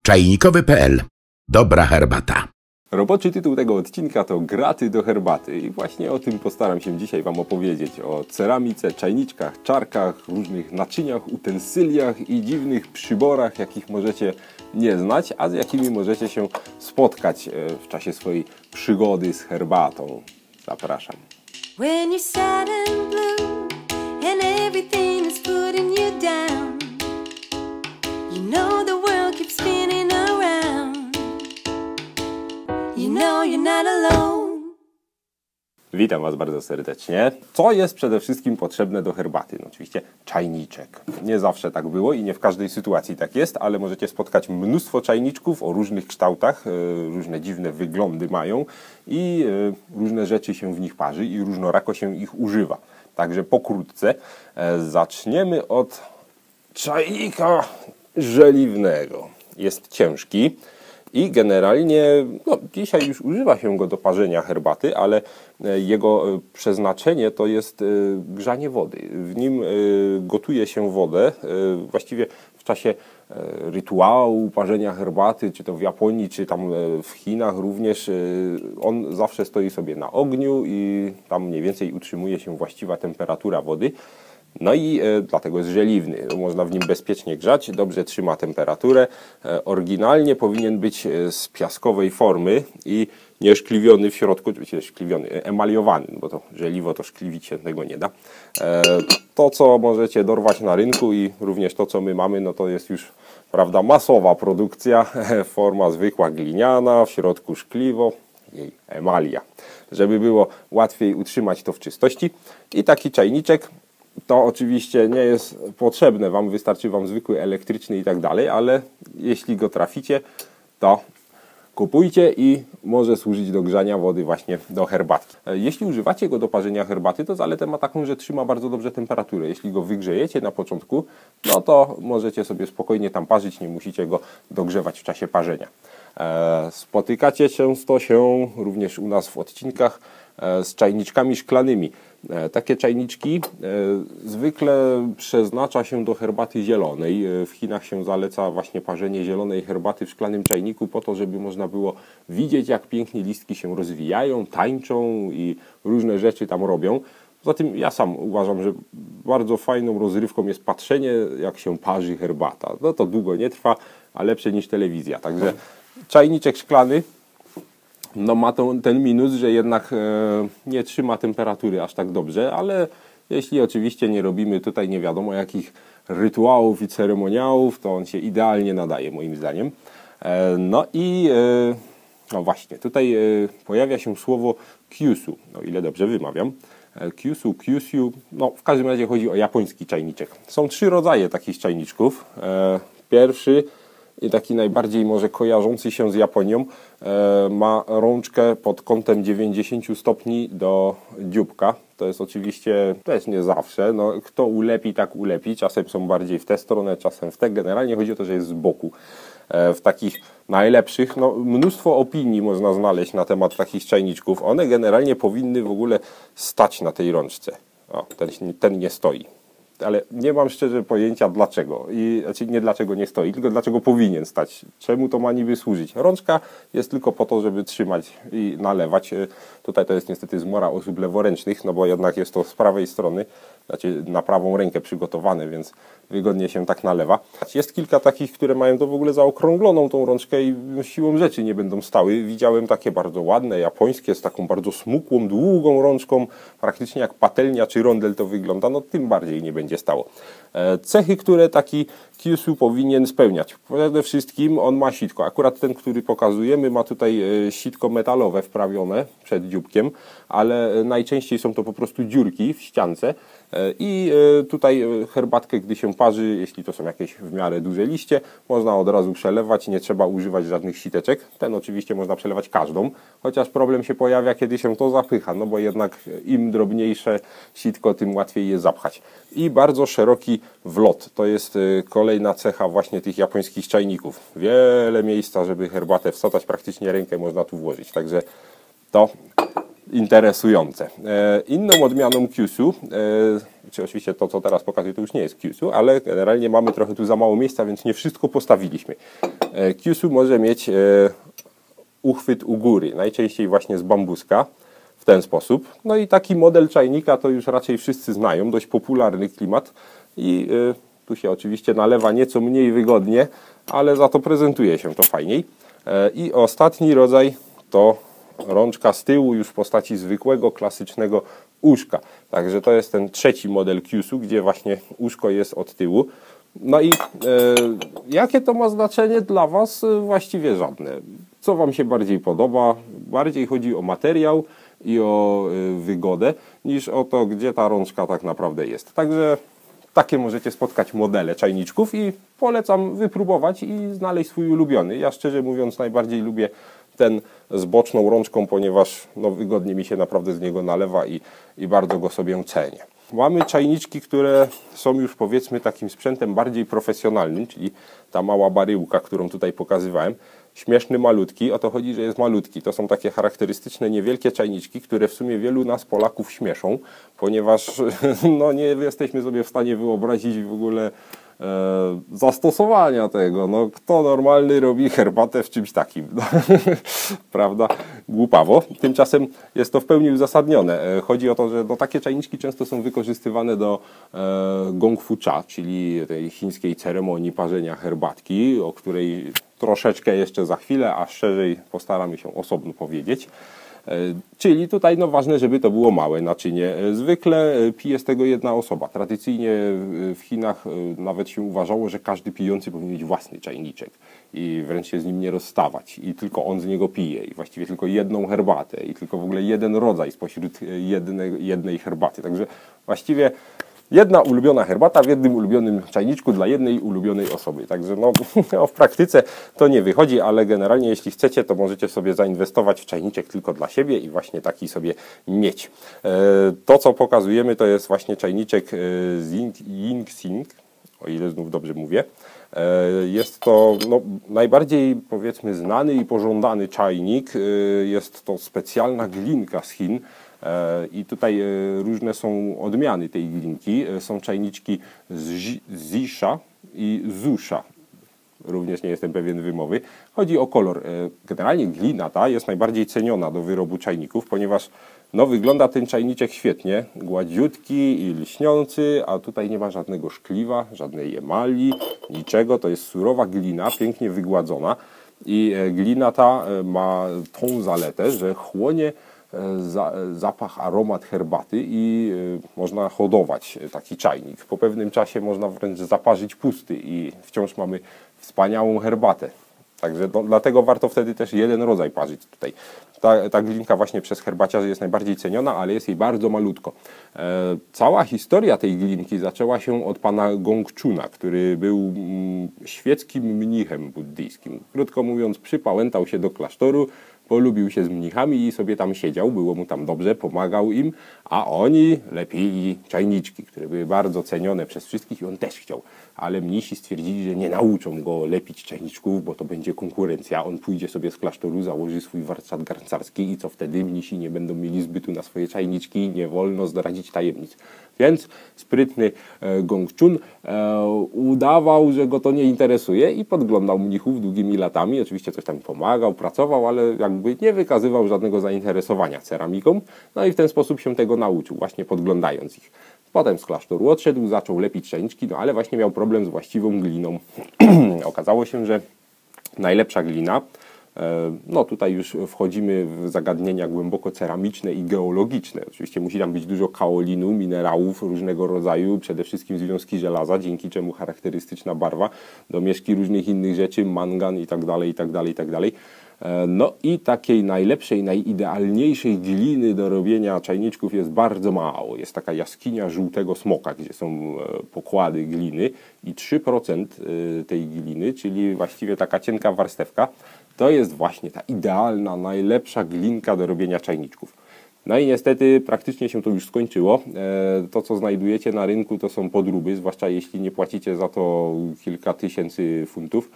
Czajnikowy.pl. Dobra herbata. Roboczy tytuł tego odcinka to Graty do herbaty i właśnie o tym postaram się dzisiaj Wam opowiedzieć. O ceramice, czajniczkach, czarkach, różnych naczyniach, utensyliach i dziwnych przyborach, jakich możecie nie znać, a z jakimi możecie się spotkać w czasie swojej przygody z herbatą. Zapraszam. When you're sad and blue and everything is putting you down, you know the world keeps spinning around, you know you're not alone. Witam Was bardzo serdecznie. Co jest przede wszystkim potrzebne do herbaty? No oczywiście czajniczek. Nie zawsze tak było i nie w każdej sytuacji tak jest, ale możecie spotkać mnóstwo czajniczków o różnych kształtach, różne dziwne wyglądy mają i różne rzeczy się w nich parzy i różnorako się ich używa. Także pokrótce zaczniemy od czajnika żeliwnego. Jest ciężki. I generalnie, dzisiaj już używa się go do parzenia herbaty, ale jego przeznaczenie to jest grzanie wody. W nim gotuje się wodę, właściwie w czasie rytuału parzenia herbaty, czy to w Japonii, czy tam w Chinach również, on zawsze stoi sobie na ogniu i tam mniej więcej utrzymuje się właściwa temperatura wody. No i dlatego jest żeliwny. Można w nim bezpiecznie grzać, dobrze trzyma temperaturę. Oryginalnie powinien być z piaskowej formy i nie szkliwiony w środku, oczywiście szkliwiony, emaliowany, bo to żeliwo to szkliwić się tego nie da. To, co możecie dorwać na rynku i również to, co my mamy, no to jest już, prawda, masowa produkcja, forma zwykła gliniana, w środku szkliwo, jej emalia, żeby było łatwiej utrzymać to w czystości. I taki czajniczek to oczywiście nie jest potrzebne Wam, wystarczy Wam zwykły elektryczny i tak dalej, ale jeśli go traficie, to kupujcie i może służyć do grzania wody właśnie do herbatki. Jeśli używacie go do parzenia herbaty, to zaletę ma taką, że trzyma bardzo dobrze temperaturę. Jeśli go wygrzejecie na początku, no to możecie sobie spokojnie tam parzyć, nie musicie go dogrzewać w czasie parzenia. Spotykacie często się również u nas w odcinkach z czajniczkami szklanymi. Takie czajniczki zwykle przeznacza się do herbaty zielonej. W Chinach się zaleca właśnie parzenie zielonej herbaty w szklanym czajniku po to, żeby można było widzieć, jak pięknie listki się rozwijają, tańczą i różne rzeczy tam robią. Poza tym ja sam uważam, że bardzo fajną rozrywką jest patrzenie, jak się parzy herbata. No to długo nie trwa, a lepsze niż telewizja. Także czajniczek szklany no ma ten minus, że jednak nie trzyma temperatury aż tak dobrze, ale jeśli oczywiście nie robimy tutaj nie wiadomo jakich rytuałów i ceremoniałów, to on się idealnie nadaje moim zdaniem. No i no właśnie, tutaj pojawia się słowo kyusu, o ile dobrze wymawiam. Kyusu, no w każdym razie chodzi o japoński czajniczek. Są 3 rodzaje takich czajniczków. Pierwszy i taki najbardziej może kojarzący się z Japonią ma rączkę pod kątem 90 stopni do dzióbka. To jest oczywiście też nie zawsze. No, kto ulepi, tak ulepi. Czasem są bardziej w tę stronę, czasem w tę. Generalnie chodzi o to, że jest z boku. W takich najlepszych, no, mnóstwo opinii można znaleźć na temat takich czajniczków. One generalnie powinny w ogóle stać na tej rączce. O, ten nie stoi. Ale nie mam szczerze pojęcia dlaczego. Znaczy nie dlaczego nie stoi, tylko dlaczego powinien stać. Czemu to ma niby służyć? Rączka jest tylko po to, żeby trzymać i nalewać. Tutaj to jest niestety zmora osób leworęcznych, no bo jednak jest to z prawej strony, znaczy na prawą rękę przygotowane, więc wygodnie się tak nalewa. Jest kilka takich, które mają to w ogóle zaokrągloną tą rączkę i siłą rzeczy nie będą stały. Widziałem takie bardzo ładne, japońskie, z taką bardzo smukłą, długą rączką, praktycznie jak patelnia czy rondel to wygląda, no tym bardziej nie będzie stało. Cechy, które taki kyusu powinien spełniać. Przede wszystkim on ma sitko. Akurat ten, który pokazujemy, ma tutaj sitko metalowe wprawione przed dzióbkiem, ale najczęściej są to po prostu dziurki w ściance i tutaj herbatkę, gdy się parzy, jeśli to są jakieś w miarę duże liście, można od razu przelewać, nie trzeba używać żadnych siteczek. Ten oczywiście można przelewać każdą, chociaż problem się pojawia, kiedy się to zapycha, no bo jednak im drobniejsze sitko, tym łatwiej je zapchać. I bardzo szeroki wlot. To jest kolejna cecha właśnie tych japońskich czajników. Wiele miejsca, żeby herbatę wsadzać, praktycznie rękę można tu włożyć. Także to interesujące. Inną odmianą Kyusu, czy oczywiście to, co teraz pokazuję, to już nie jest Kyusu, ale generalnie mamy trochę tu za mało miejsca, więc nie wszystko postawiliśmy. Kyusu może mieć uchwyt u góry, najczęściej właśnie z bambuska, w ten sposób. No i taki model czajnika to już raczej wszyscy znają, dość popularny klimat i tu się oczywiście nalewa nieco mniej wygodnie, ale za to prezentuje się to fajniej. I ostatni rodzaj to rączka z tyłu już w postaci zwykłego, klasycznego uszka. Także to jest ten trzeci model Kyusu, gdzie właśnie uszko jest od tyłu. No i jakie to ma znaczenie dla Was? Właściwie żadne. Co Wam się bardziej podoba? Bardziej chodzi o materiał i o wygodę, niż o to, gdzie ta rączka tak naprawdę jest. Także takie możecie spotkać modele czajniczków i polecam wypróbować i znaleźć swój ulubiony. Ja szczerze mówiąc najbardziej lubię ten z boczną rączką, ponieważ no, wygodnie mi się naprawdę z niego nalewa i bardzo go sobie cenię. Mamy czajniczki, które są już powiedzmy takim sprzętem bardziej profesjonalnym, czyli ta mała baryłka, którą tutaj pokazywałem. Śmieszny, malutki, o to chodzi, że jest malutki. To są takie charakterystyczne, niewielkie czajniczki, które w sumie wielu nas Polaków śmieszą, ponieważ no, nie jesteśmy sobie w stanie wyobrazić w ogóle zastosowania tego. No, kto normalny robi herbatę w czymś takim? No, prawda? Głupawo. Tymczasem jest to w pełni uzasadnione. Chodzi o to, że no, takie czajniczki często są wykorzystywane do gong fu cha, czyli tej chińskiej ceremonii parzenia herbatki, o której troszeczkę jeszcze za chwilę, a szerzej postaramy się osobno powiedzieć. Czyli tutaj no, ważne, żeby to było małe naczynie. Zwykle pije z tego jedna osoba. Tradycyjnie w Chinach nawet się uważało, że każdy pijący powinien mieć własny czajniczek i wręcz się z nim nie rozstawać. I tylko on z niego pije. I właściwie tylko jedną herbatę. I tylko w ogóle jeden rodzaj spośród jednej herbaty. Także właściwie jedna ulubiona herbata w jednym ulubionym czajniczku dla jednej ulubionej osoby. Także no, w praktyce to nie wychodzi, ale generalnie jeśli chcecie, to możecie sobie zainwestować w czajniczek tylko dla siebie i właśnie taki sobie mieć. To, co pokazujemy, to jest właśnie czajniczek z Yingxing, o ile znów dobrze mówię. Jest to no, najbardziej powiedzmy znany i pożądany czajnik. Jest to specjalna glinka z Chin. I tutaj różne są odmiany tej glinki. Są czajniczki z Zisha i Zusha. Również nie jestem pewien wymowy. Chodzi o kolor. Generalnie glina ta jest najbardziej ceniona do wyrobu czajników, ponieważ no, wygląda ten czajniczek świetnie. Gładziutki i lśniący, a tutaj nie ma żadnego szkliwa, żadnej emali, niczego. To jest surowa glina, pięknie wygładzona. I glina ta ma tą zaletę, że chłonie zapach, aromat herbaty i można hodować taki czajnik. Po pewnym czasie można wręcz zaparzyć pusty i wciąż mamy wspaniałą herbatę. Także no, dlatego warto wtedy też jeden rodzaj parzyć tutaj. Ta glinka właśnie przez herbaciarzy jest najbardziej ceniona, ale jest jej bardzo malutko. Cała historia tej glinki zaczęła się od pana Gongchuna, który był świeckim mnichem buddyjskim. Krótko mówiąc, przypałętał się do klasztoru, polubił się z mnichami i sobie tam siedział, było mu tam dobrze, pomagał im, a oni lepili czajniczki, które były bardzo cenione przez wszystkich i on też chciał. Ale mnisi stwierdzili, że nie nauczą go lepić czajniczków, bo to będzie konkurencja. On pójdzie sobie z klasztoru, założy swój warsztat garncarski i co wtedy? Mnisi nie będą mieli zbytu na swoje czajniczki, nie wolno zdradzić tajemnic. Więc sprytny Gongchun udawał, że go to nie interesuje i podglądał mnichów długimi latami. Oczywiście coś tam pomagał, pracował, ale jakby nie wykazywał żadnego zainteresowania ceramiką. No i w ten sposób się tego nauczył, właśnie podglądając ich. Potem z klasztoru odszedł, zaczął lepić czajniczki, no ale właśnie miał problem z właściwą gliną. Okazało się, że najlepsza glina, no tutaj już wchodzimy w zagadnienia głęboko ceramiczne i geologiczne. Oczywiście musi tam być dużo kaolinu, minerałów różnego rodzaju, przede wszystkim związki żelaza, dzięki czemu charakterystyczna barwa, domieszki różnych innych rzeczy, mangan itd., itd., itd. No i takiej najlepszej, najidealniejszej gliny do robienia czajniczków jest bardzo mało. Jest taka jaskinia żółtego smoka, gdzie są pokłady gliny i 3% tej gliny, czyli właściwie taka cienka warstewka, to jest właśnie ta idealna, najlepsza glinka do robienia czajniczków. No i niestety praktycznie się to już skończyło. To, co znajdujecie na rynku, to są podróby, zwłaszcza jeśli nie płacicie za to kilka tysięcy funtów.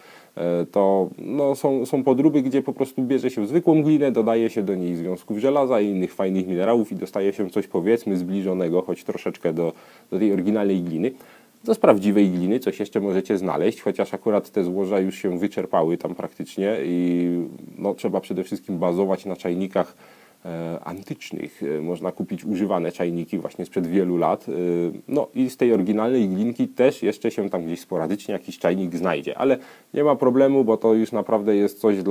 to no, są podróby, gdzie po prostu bierze się zwykłą glinę, dodaje się do niej związków żelaza i innych fajnych minerałów i dostaje się coś powiedzmy zbliżonego, choć troszeczkę do tej oryginalnej gliny. To z prawdziwej gliny coś jeszcze możecie znaleźć, chociaż akurat te złoża już się wyczerpały tam praktycznie i no, trzeba przede wszystkim bazować na czajnikach antycznych. Można kupić używane czajniki właśnie sprzed wielu lat. No i z tej oryginalnej glinki też jeszcze się tam gdzieś sporadycznie jakiś czajnik znajdzie, ale nie ma problemu, bo to już naprawdę jest coś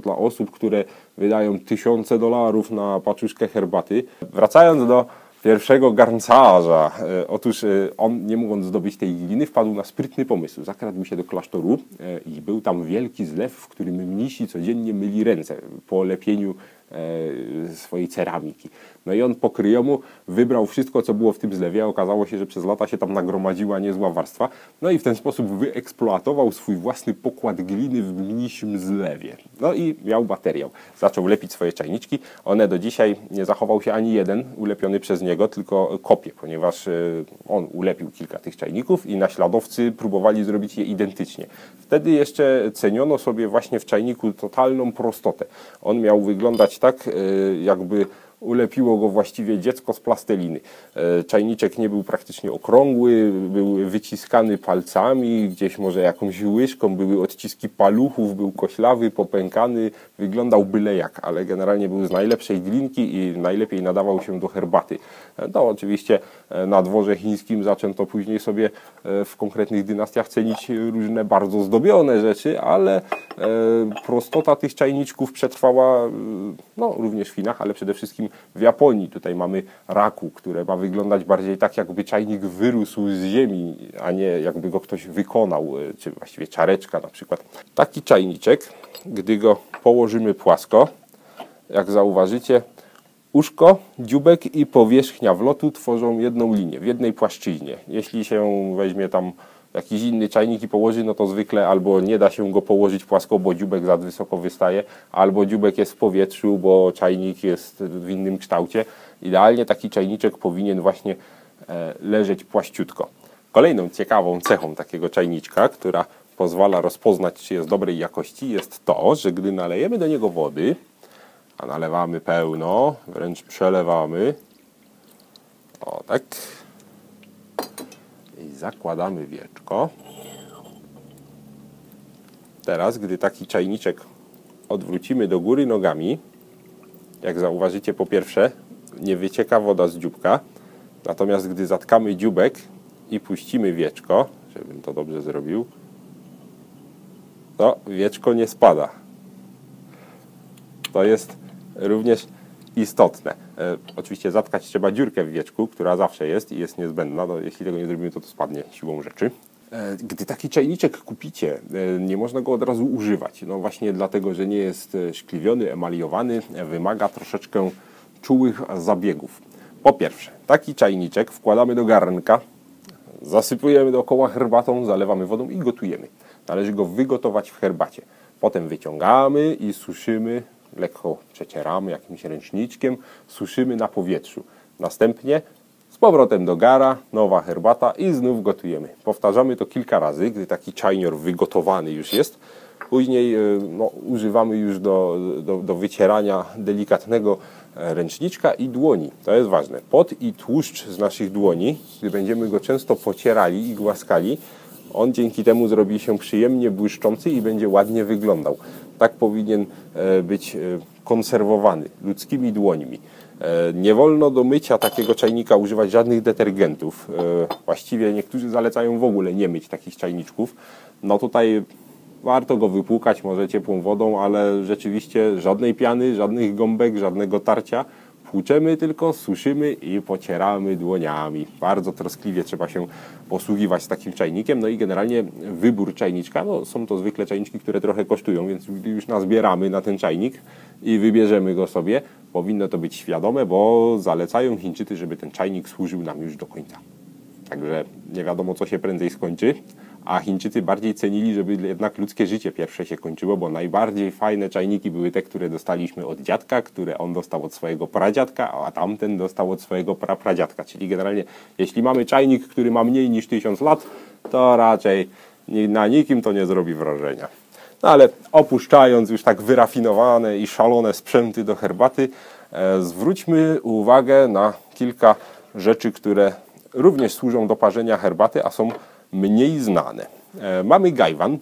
dla osób, które wydają tysiące dolarów na paczuszkę herbaty. Wracając do pierwszego garncarza. Otóż on, nie mógł zdobyć tej gliny, wpadł na sprytny pomysł. Zakradł się do klasztoru i był tam wielki zlew, w którym mnisi codziennie myli ręce po lepieniu swojej ceramiki. No i on po kryjomu wybrał wszystko, co było w tym zlewie. Okazało się, że przez lata się tam nagromadziła niezła warstwa. No i w ten sposób wyeksploatował swój własny pokład gliny w mnisim zlewie. No i miał materiał. Zaczął lepić swoje czajniczki. One do dzisiaj nie zachował się ani jeden ulepiony przez niego, tylko kopie, ponieważ on ulepił kilka tych czajników i naśladowcy próbowali zrobić je identycznie. Wtedy jeszcze ceniono sobie właśnie w czajniku totalną prostotę. On miał wyglądać tak, jakby ulepiło go właściwie dziecko z plasteliny. Czajniczek nie był praktycznie okrągły, był wyciskany palcami, gdzieś może jakąś łyżką, były odciski paluchów, był koślawy, popękany, wyglądał byle jak, ale generalnie był z najlepszej glinki i najlepiej nadawał się do herbaty. No oczywiście na dworze chińskim zaczęto później sobie w konkretnych dynastiach cenić różne bardzo zdobione rzeczy, ale prostota tych czajniczków przetrwała no, również w Chinach, ale przede wszystkim w Japonii. Tutaj mamy raku, które ma wyglądać bardziej tak, jakby czajnik wyrósł z ziemi, a nie jakby go ktoś wykonał, czy właściwie czareczka na przykład. Taki czajniczek, gdy go położymy płasko, jak zauważycie, uszko, dzióbek i powierzchnia wlotu tworzą jedną linię, w jednej płaszczyźnie. Jeśli się weźmie tam jakiś inny czajnik i położy, no to zwykle albo nie da się go położyć płasko, bo dzióbek za wysoko wystaje, albo dzióbek jest w powietrzu, bo czajnik jest w innym kształcie. Idealnie taki czajniczek powinien właśnie leżeć płaściutko. Kolejną ciekawą cechą takiego czajniczka, która pozwala rozpoznać, czy jest dobrej jakości, jest to, że gdy nalejemy do niego wody, a nalewamy pełno, wręcz przelewamy, o tak, i zakładamy wieczko. Teraz, gdy taki czajniczek odwrócimy do góry nogami, jak zauważycie, po pierwsze, nie wycieka woda z dzióbka, natomiast gdy zatkamy dzióbek i puścimy wieczko, żebym to dobrze zrobił, to wieczko nie spada. To jest również istotne. Oczywiście zatkać trzeba dziurkę w wieczku, która zawsze jest i jest niezbędna. No, jeśli tego nie zrobimy, to spadnie siłą rzeczy. Gdy taki czajniczek kupicie, nie można go od razu używać. No właśnie dlatego, że nie jest szkliwiony, emaliowany, wymaga troszeczkę czułych zabiegów. Po pierwsze, taki czajniczek wkładamy do garnka, zasypujemy dookoła herbatą, zalewamy wodą i gotujemy. Należy go wygotować w herbacie. Potem wyciągamy i suszymy, lekko przecieramy jakimś ręczniczkiem, suszymy na powietrzu. Następnie z powrotem do gara, nowa herbata i znów gotujemy. Powtarzamy to kilka razy, gdy taki czajnior wygotowany już jest. Później no, używamy już do wycierania delikatnego ręczniczka i dłoni. To jest ważne. Pot i tłuszcz z naszych dłoni, gdy będziemy go często pocierali i głaskali, on dzięki temu zrobi się przyjemnie błyszczący i będzie ładnie wyglądał. Tak powinien być konserwowany ludzkimi dłońmi. Nie wolno do mycia takiego czajnika używać żadnych detergentów. Właściwie niektórzy zalecają w ogóle nie myć takich czajniczków. No tutaj warto go wypłukać może ciepłą wodą, ale rzeczywiście żadnej piany, żadnych gąbek, żadnego tarcia. Płuczemy tylko, suszymy i pocieramy dłoniami. Bardzo troskliwie trzeba się posługiwać z takim czajnikiem. No i generalnie wybór czajniczka, no są to zwykle czajniczki, które trochę kosztują, więc gdy już nazbieramy na ten czajnik i wybierzemy go sobie, powinno to być świadome, bo zalecają Chińczycy, żeby ten czajnik służył nam już do końca. Także nie wiadomo, co się prędzej skończy, a Chińczycy bardziej cenili, żeby jednak ludzkie życie pierwsze się kończyło, bo najbardziej fajne czajniki były te, które dostaliśmy od dziadka, które on dostał od swojego pradziadka, a tamten dostał od swojego prapradziadka. Czyli generalnie, jeśli mamy czajnik, który ma mniej niż 1000 lat, to raczej na nikim to nie zrobi wrażenia. No ale opuszczając już tak wyrafinowane i szalone sprzęty do herbaty, zwróćmy uwagę na kilka rzeczy, które również służą do parzenia herbaty, a są mniej znane. Mamy gajwan.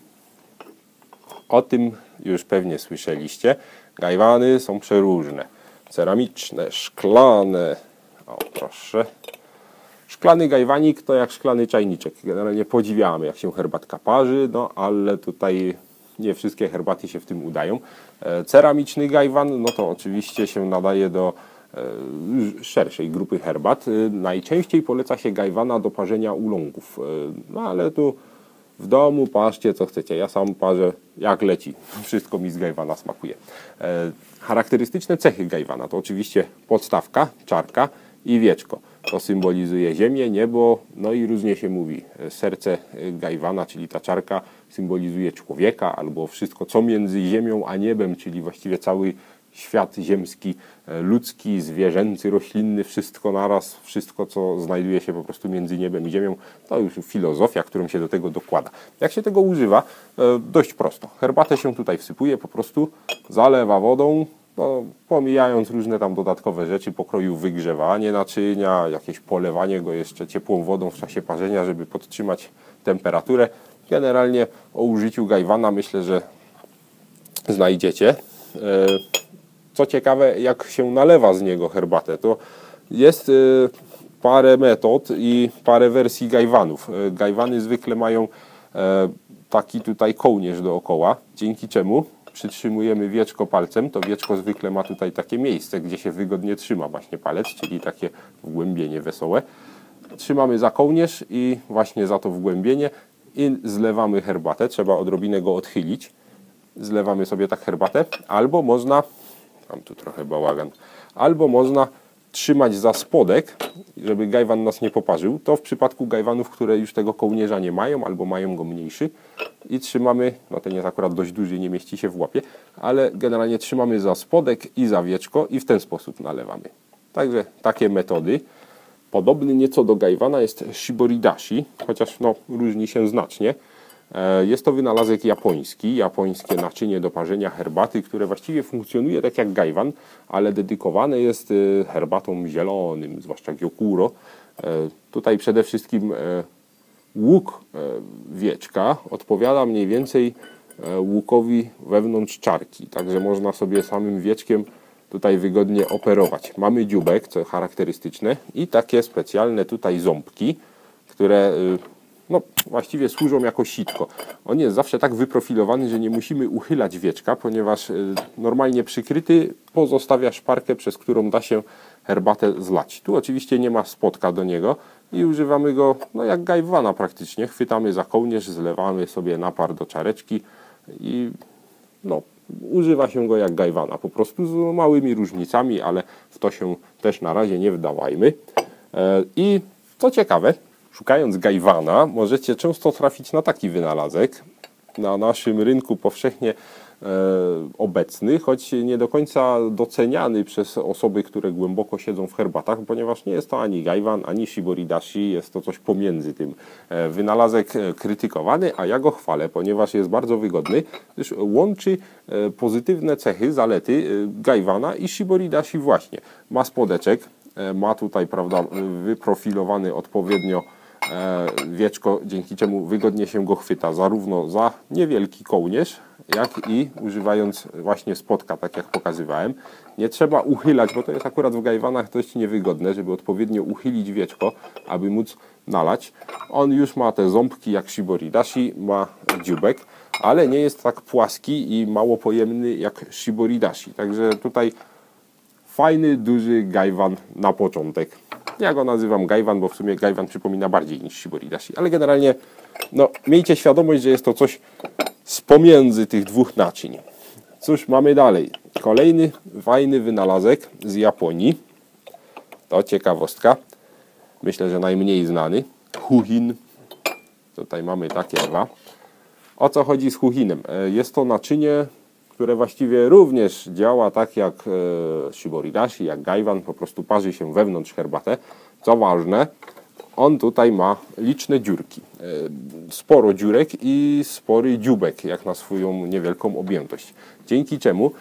O tym już pewnie słyszeliście. Gajwany są przeróżne. Ceramiczne, szklane. O, proszę. Szklany gajwanik to jak szklany czajniczek. Generalnie podziwiamy, jak się herbatka parzy, no ale tutaj nie wszystkie herbaty się w tym udają. Ceramiczny gajwan, no to oczywiście się nadaje do szerszej grupy herbat. Najczęściej poleca się gajwana do parzenia uląków. No ale tu w domu parzcie co chcecie. Ja sam parzę jak leci. Wszystko mi z gajwana smakuje. Charakterystyczne cechy gajwana to oczywiście podstawka, czarka i wieczko. To symbolizuje ziemię, niebo, no i różnie się mówi. Serce gajwana, czyli ta czarka, symbolizuje człowieka albo wszystko, co między ziemią a niebem, czyli właściwie cały świat ziemski, ludzki, zwierzęcy, roślinny, wszystko naraz, wszystko, co znajduje się po prostu między niebem i ziemią, to już filozofia, którą się do tego dokłada. Jak się tego używa? Dość prosto. Herbatę się tutaj wsypuje, po prostu zalewa wodą, no, pomijając różne tam dodatkowe rzeczy, pokroju wygrzewanie naczynia, jakieś polewanie go jeszcze ciepłą wodą w czasie parzenia, żeby podtrzymać temperaturę. Generalnie o użyciu gajwana myślę, że znajdziecie. Co ciekawe, jak się nalewa z niego herbatę, to jest parę metod i parę wersji gajwanów. Gajwany zwykle mają taki tutaj kołnierz dookoła, dzięki czemu przytrzymujemy wieczko palcem. To wieczko zwykle ma tutaj takie miejsce, gdzie się wygodnie trzyma właśnie palec, czyli takie wgłębienie wesołe. Trzymamy za kołnierz i właśnie za to wgłębienie i zlewamy herbatę. Trzeba odrobinę go odchylić. Zlewamy sobie tak herbatę, albo można, mam tu trochę bałagan, albo można trzymać za spodek, żeby gajwan nas nie poparzył. To w przypadku gajwanów, które już tego kołnierza nie mają, albo mają go mniejszy i trzymamy, no ten jest akurat dość duży, nie mieści się w łapie, ale generalnie trzymamy za spodek i za wieczko i w ten sposób nalewamy. Także takie metody. Podobny nieco do gajwana jest shiboridashi, chociaż no, różni się znacznie. Jest to wynalazek japoński, japońskie naczynie do parzenia herbaty, które właściwie funkcjonuje tak jak gajwan, ale dedykowane jest herbatom zielonym, zwłaszcza gyokuro. Tutaj przede wszystkim łuk wieczka odpowiada mniej więcej łukowi wewnątrz czarki, także można sobie samym wieczkiem tutaj wygodnie operować. Mamy dzióbek, co charakterystyczne, i takie specjalne tutaj ząbki, które no, właściwie służą jako sitko. On jest zawsze tak wyprofilowany, że nie musimy uchylać wieczka, ponieważ normalnie przykryty pozostawia szparkę, przez którą da się herbatę zlać. Tu oczywiście nie ma spodka do niego i używamy go no, jak gajwana praktycznie. Chwytamy za kołnierz, zlewamy sobie napar do czareczki i no, używa się go jak gajwana. Po prostu z małymi różnicami, ale w to się też na razie nie wdawajmy. I co ciekawe, szukając gajwana możecie często trafić na taki wynalazek na naszym rynku powszechnie obecny, choć nie do końca doceniany przez osoby, które głęboko siedzą w herbatach, ponieważ nie jest to ani gajwan, ani shiboridashi, jest to coś pomiędzy tym. Wynalazek krytykowany, a ja go chwalę, ponieważ jest bardzo wygodny, gdyż łączy pozytywne cechy, zalety gajwana i shiboridashi właśnie. Ma spodeczek, ma tutaj, prawda, wyprofilowany odpowiednio wieczko, dzięki czemu wygodnie się go chwyta zarówno za niewielki kołnierz, jak i używając właśnie spodka, tak jak pokazywałem. Nie trzeba uchylać, bo to jest akurat w gajwanach dość niewygodne, żeby odpowiednio uchylić wieczko, aby móc nalać. On już ma te ząbki jak shiboridashi, ma dzióbek, ale nie jest tak płaski i mało pojemny jak shiboridashi. Także tutaj fajny, duży gajwan na początek. Ja go nazywam gajwan, bo w sumie gajwan przypomina bardziej niż shiboridashi. Ale generalnie no, miejcie świadomość, że jest to coś z pomiędzy tych dwóch naczyń. Cóż mamy dalej? Kolejny fajny wynalazek z Japonii. To ciekawostka. Myślę, że najmniej znany. Huhin. Tutaj mamy takie dwa. O co chodzi z huhinem? Jest to naczynie, które właściwie również działa tak jak shiboridashi, jak gajwan, po prostu parzy się wewnątrz herbatę. Co ważne, on tutaj ma liczne dziurki. Sporo dziurek i spory dzióbek, jak na swoją niewielką objętość. Dzięki czemu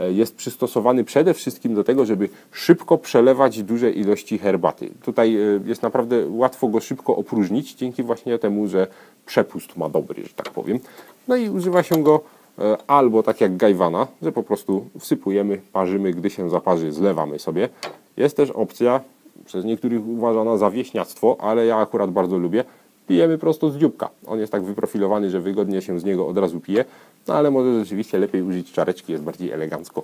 jest przystosowany przede wszystkim do tego, żeby szybko przelewać duże ilości herbaty. Tutaj jest naprawdę łatwo go szybko opróżnić, dzięki właśnie temu, że przepust ma dobry, że tak powiem. No i używa się go albo tak jak gajwana, że po prostu wsypujemy, parzymy, gdy się zaparzy, zlewamy sobie. Jest też opcja, przez niektórych uważana za wieśniactwo, ale ja akurat bardzo lubię, pijemy prosto z dzióbka. On jest tak wyprofilowany, że wygodnie się z niego od razu pije, no ale może rzeczywiście lepiej użyć czareczki, jest bardziej elegancko.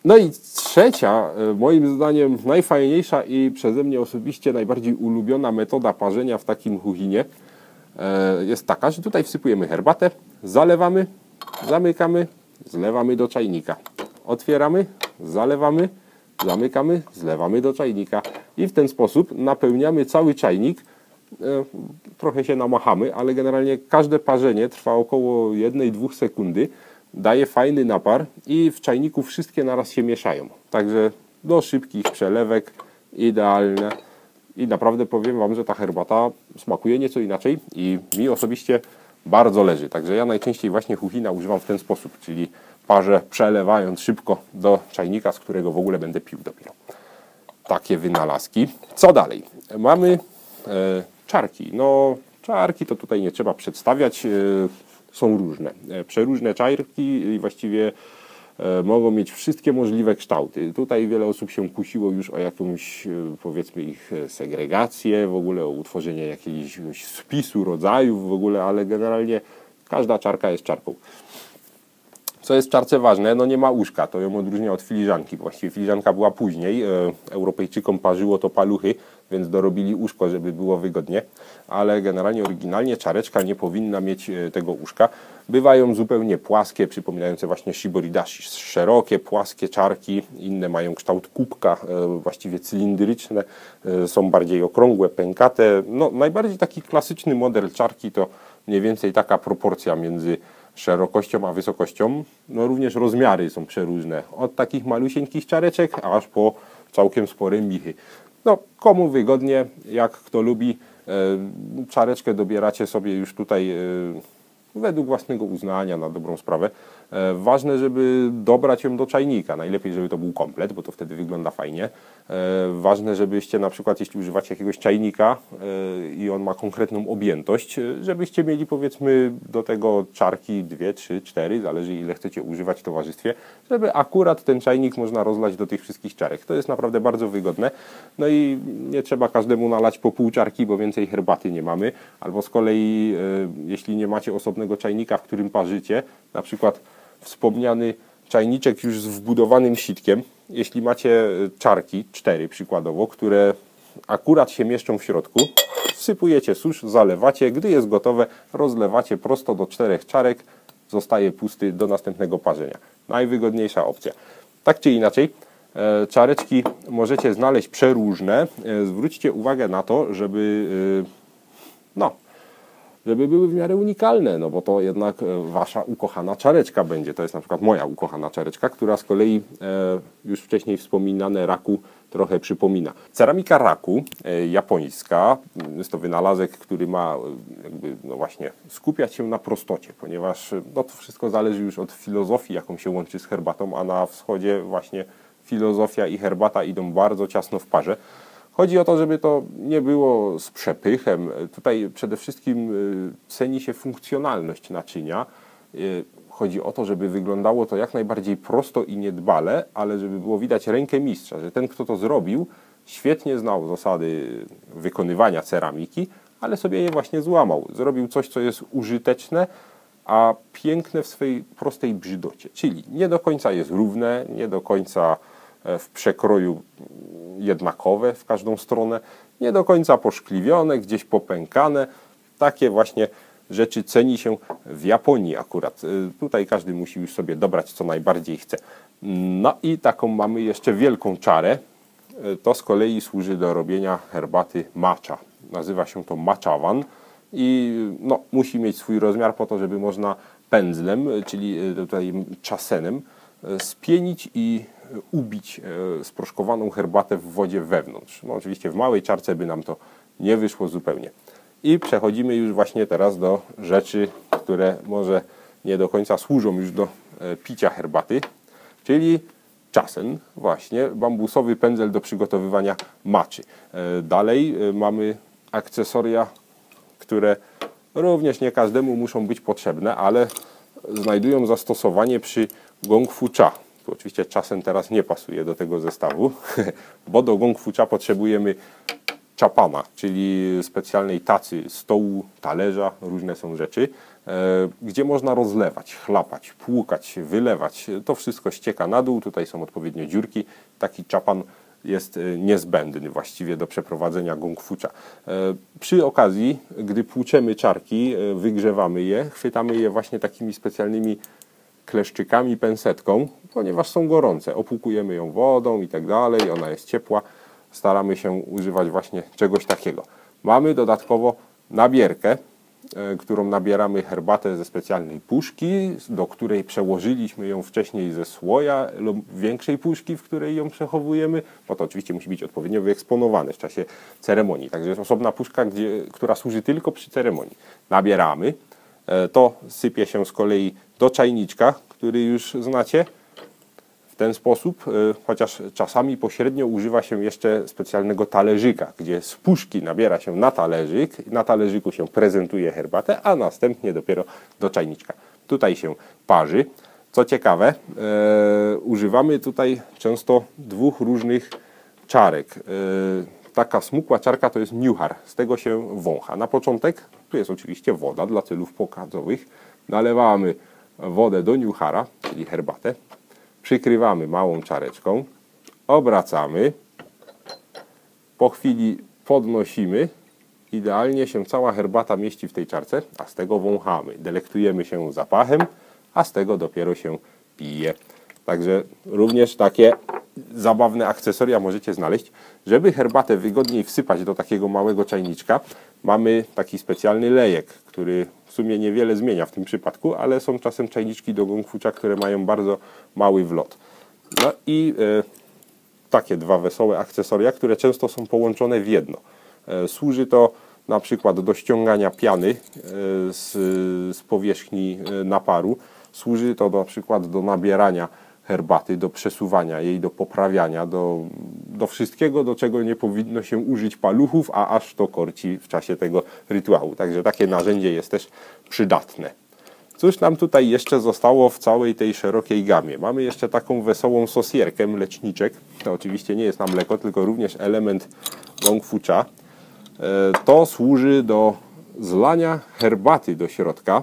No i trzecia, moim zdaniem najfajniejsza i przeze mnie osobiście najbardziej ulubiona metoda parzenia w takim chuchinie jest taka, że tutaj wsypujemy herbatę, zalewamy, zamykamy, zlewamy do czajnika. Otwieramy, zalewamy, zamykamy, zlewamy do czajnika i w ten sposób napełniamy cały czajnik. Trochę się namachamy, ale generalnie każde parzenie trwa około 1-2 sekundy, daje fajny napar i w czajniku wszystkie naraz się mieszają. Także do szybkich przelewek idealne i naprawdę powiem Wam, że ta herbata smakuje nieco inaczej i mi osobiście bardzo leży. Także ja najczęściej właśnie chuchina używam w ten sposób, czyli parzę przelewając szybko do czajnika, z którego w ogóle będę pił dopiero. Takie wynalazki. Co dalej? Mamy czarki. No, czarki to tutaj nie trzeba przedstawiać. Są różne. Przeróżne czarki i właściwie mogą mieć wszystkie możliwe kształty. Tutaj wiele osób się kusiło już o jakąś, powiedzmy, ich segregację, w ogóle o utworzenie jakiegoś spisu rodzajów w ogóle, ale generalnie każda czarka jest czarką. Co jest w czarce ważne? No nie ma łóżka, to ją odróżnia od filiżanki. Właściwie filiżanka była później, Europejczykom parzyło to paluchy, więc dorobili łóżko, żeby było wygodnie, ale generalnie oryginalnie czareczka nie powinna mieć tego łóżka. Bywają zupełnie płaskie, przypominające właśnie shiboridashi, szerokie, płaskie czarki, inne mają kształt kubka, właściwie cylindryczne, są bardziej okrągłe, pękate. No, najbardziej taki klasyczny model czarki to mniej więcej taka proporcja między szerokością a wysokością. No również rozmiary są przeróżne. Od takich malusieńkich czareczek aż po całkiem spore michy. No komu wygodnie, jak kto lubi. Czareczkę dobieracie sobie już tutaj według własnego uznania, na dobrą sprawę. Ważne, żeby dobrać ją do czajnika. Najlepiej, żeby to był komplet, bo to wtedy wygląda fajnie. Ważne, żebyście na przykład, jeśli używacie jakiegoś czajnika i on ma konkretną objętość, żebyście mieli, powiedzmy, do tego czarki 2, 3, 4, zależy ile chcecie używać w towarzystwie, żeby akurat ten czajnik można rozlać do tych wszystkich czarek. To jest naprawdę bardzo wygodne. No i nie trzeba każdemu nalać po pół czarki, bo więcej herbaty nie mamy. Albo z kolei, jeśli nie macie osobnego czajnika, w którym parzycie, na przykład wspomniany czajniczek już z wbudowanym sitkiem, jeśli macie czarki, 4 przykładowo, które akurat się mieszczą w środku, wsypujecie susz, zalewacie, gdy jest gotowe, rozlewacie prosto do 4 czarek, zostaje pusty do następnego parzenia. Najwygodniejsza opcja. Tak czy inaczej, czareczki możecie znaleźć przeróżne. Zwróćcie uwagę na to, żeby były w miarę unikalne, no bo to jednak wasza ukochana czareczka będzie. To jest na przykład moja ukochana czareczka, która z kolei już wcześniej wspominane raku trochę przypomina. Ceramika raku japońska, jest to wynalazek, który ma jakby, no właśnie, skupiać się na prostocie, ponieważ no, to wszystko zależy już od filozofii, jaką się łączy z herbatą, a na wschodzie właśnie filozofia i herbata idą bardzo ciasno w parze. Chodzi o to, żeby to nie było z przepychem. Tutaj przede wszystkim ceni się funkcjonalność naczynia. Chodzi o to, żeby wyglądało to jak najbardziej prosto i niedbale, ale żeby było widać rękę mistrza, że ten, kto to zrobił, świetnie znał zasady wykonywania ceramiki, ale sobie je właśnie złamał. Zrobił coś, co jest użyteczne, a piękne w swej prostej brzydocie. Czyli nie do końca jest równe, nie do końca w przekroju jednakowe w każdą stronę, nie do końca poszkliwione, gdzieś popękane. Takie właśnie rzeczy ceni się w Japonii akurat. Tutaj każdy musi już sobie dobrać, co najbardziej chce. No i taką mamy jeszcze wielką czarę. To z kolei służy do robienia herbaty matcha. Nazywa się to matchawan i no, musi mieć swój rozmiar po to, żeby można pędzlem, czyli tutaj czasenem, spienić i ubić sproszkowaną herbatę w wodzie wewnątrz. No, oczywiście w małej czarce by nam to nie wyszło zupełnie. I przechodzimy już właśnie teraz do rzeczy, które może nie do końca służą już do picia herbaty, czyli czasem właśnie bambusowy pędzel do przygotowywania matchy. Dalej mamy akcesoria, które również nie każdemu muszą być potrzebne, ale znajdują zastosowanie przy gong fu cha. Tu oczywiście czasem teraz nie pasuje do tego zestawu, bo do gong fu cha potrzebujemy chapana, czyli specjalnej tacy, stołu, talerza, różne są rzeczy, gdzie można rozlewać, chlapać, płukać, wylewać. To wszystko ścieka na dół, tutaj są odpowiednio dziurki. Taki chapan jest niezbędny właściwie do przeprowadzenia gong fu cha. Przy okazji, gdy płuczemy czarki, wygrzewamy je, chwytamy je właśnie takimi specjalnymi kleszczykami, pensetką, ponieważ są gorące. Opłukujemy ją wodą i tak dalej, ona jest ciepła. Staramy się używać właśnie czegoś takiego. Mamy dodatkowo nabierkę, którą nabieramy herbatę ze specjalnej puszki, do której przełożyliśmy ją wcześniej ze słoja lub większej puszki, w której ją przechowujemy, bo to oczywiście musi być odpowiednio wyeksponowane w czasie ceremonii. Także jest osobna puszka, która służy tylko przy ceremonii. Nabieramy, to sypie się z kolei do czajniczka, który już znacie. W ten sposób, chociaż czasami pośrednio używa się jeszcze specjalnego talerzyka, gdzie z puszki nabiera się na talerzyk, na talerzyku się prezentuje herbatę, a następnie dopiero do czajniczka. Tutaj się parzy. Co ciekawe, używamy tutaj często dwóch różnych czarek. Taka smukła czarka to jest niuhar, z tego się wącha. Na początek, tu jest oczywiście woda dla celów pokazowych, nalewamy wodę do niuhara, czyli herbatę, przykrywamy małą czareczką, obracamy, po chwili podnosimy, idealnie się cała herbata mieści w tej czarce, a z tego wąchamy. Delektujemy się zapachem, a z tego dopiero się pije. Także również takie zabawne akcesoria możecie znaleźć. Żeby herbatę wygodniej wsypać do takiego małego czajniczka, mamy taki specjalny lejek, który w sumie niewiele zmienia w tym przypadku, ale są czasem czajniczki do gong fu cha, które mają bardzo mały wlot. No i takie dwa wesołe akcesoria, które często są połączone w jedno. Służy to na przykład do ściągania piany z powierzchni naparu. Służy to na przykład do nabierania herbaty, do przesuwania jej, do poprawiania, do wszystkiego, do czego nie powinno się użyć paluchów, a aż to korci w czasie tego rytuału. Także takie narzędzie jest też przydatne. Cóż nam tutaj jeszcze zostało w całej tej szerokiej gamie? Mamy jeszcze taką wesołą sosierkę, mleczniczek. To oczywiście nie jest na mleko, tylko również element gong fu cha. To służy do zlania herbaty do środka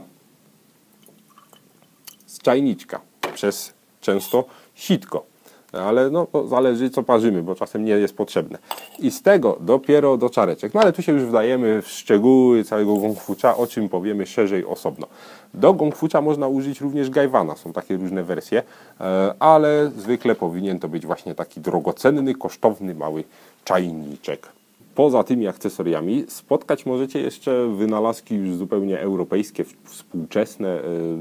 z czajniczka przez często sitko. Ale no, to zależy co parzymy, bo czasem nie jest potrzebne. I z tego dopiero do czareczek. No ale tu się już wdajemy w szczegóły całego gong fu cha, o czym powiemy szerzej osobno. Do gong fu cha można użyć również gajwana. Są takie różne wersje, ale zwykle powinien to być właśnie taki drogocenny, kosztowny, mały czajniczek. Poza tymi akcesoriami spotkać możecie jeszcze wynalazki już zupełnie europejskie, współczesne.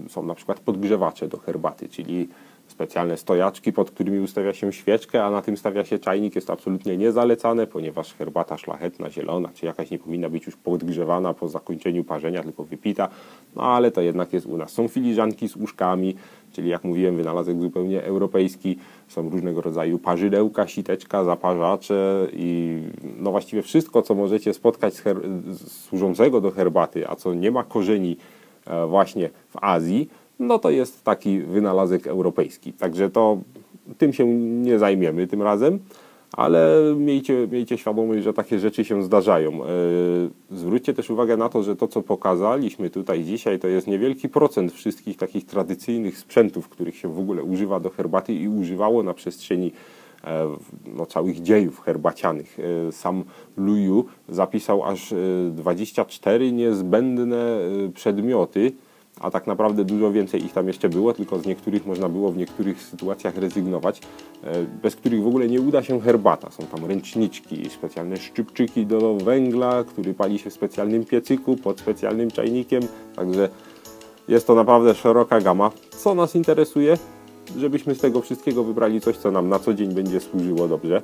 Są na przykład podgrzewacze do herbaty, czyli specjalne stojaczki, pod którymi ustawia się świeczkę, a na tym stawia się czajnik. Jest to absolutnie niezalecane, ponieważ herbata szlachetna, zielona czy jakaś nie powinna być już podgrzewana po zakończeniu parzenia, tylko wypita. No ale to jednak jest u nas. Są filiżanki z uszkami, czyli jak mówiłem, wynalazek zupełnie europejski. Są różnego rodzaju parzydełka, siteczka, zaparzacze i no właściwie wszystko, co możecie spotkać służącego do herbaty, a co nie ma korzeni właśnie w Azji, no to jest taki wynalazek europejski. Także tym się nie zajmiemy tym razem, ale miejcie świadomość, że takie rzeczy się zdarzają. Zwróćcie też uwagę na to, że to, co pokazaliśmy tutaj dzisiaj, to jest niewielki procent wszystkich takich tradycyjnych sprzętów, których się w ogóle używa do herbaty i używało na przestrzeni całych dziejów herbacianych. Sam Lu Yu zapisał aż 24 niezbędne przedmioty, a tak naprawdę dużo więcej ich tam jeszcze było, tylko z niektórych można było w niektórych sytuacjach rezygnować, bez których w ogóle nie uda się herbata. Są tam ręczniczki, specjalne szczypczyki do węgla, który pali się w specjalnym piecyku, pod specjalnym czajnikiem, także jest to naprawdę szeroka gama. Co nas interesuje? Żebyśmy z tego wszystkiego wybrali coś, co nam na co dzień będzie służyło dobrze.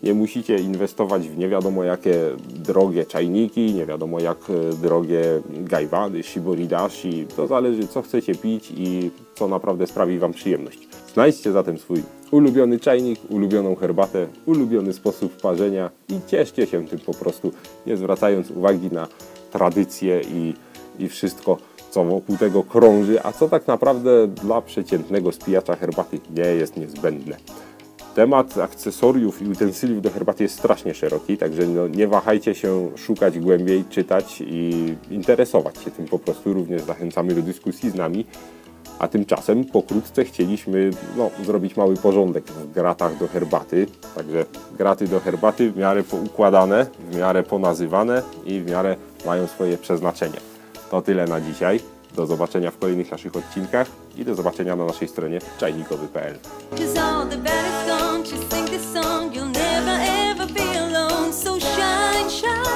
Nie musicie inwestować w nie wiadomo jakie drogie czajniki, nie wiadomo jak drogie gajwany, shiboridashi. To zależy co chcecie pić i co naprawdę sprawi Wam przyjemność. Znajdźcie zatem swój ulubiony czajnik, ulubioną herbatę, ulubiony sposób parzenia i cieszcie się tym po prostu, nie zwracając uwagi na tradycje i wszystko, co wokół tego krąży, a co tak naprawdę dla przeciętnego spijacza herbaty nie jest niezbędne. Temat akcesoriów i utensyliów do herbaty jest strasznie szeroki, także nie wahajcie się szukać głębiej, czytać i interesować się tym po prostu. Również zachęcamy do dyskusji z nami. A tymczasem pokrótce chcieliśmy zrobić mały porządek w gratach do herbaty. Także graty do herbaty w miarę poukładane, w miarę ponazywane i w miarę mają swoje przeznaczenie. To tyle na dzisiaj. Do zobaczenia w kolejnych naszych odcinkach i do zobaczenia na naszej stronie czajnikowy.pl. Just sing this song, you'll never ever be alone. So shine, shine.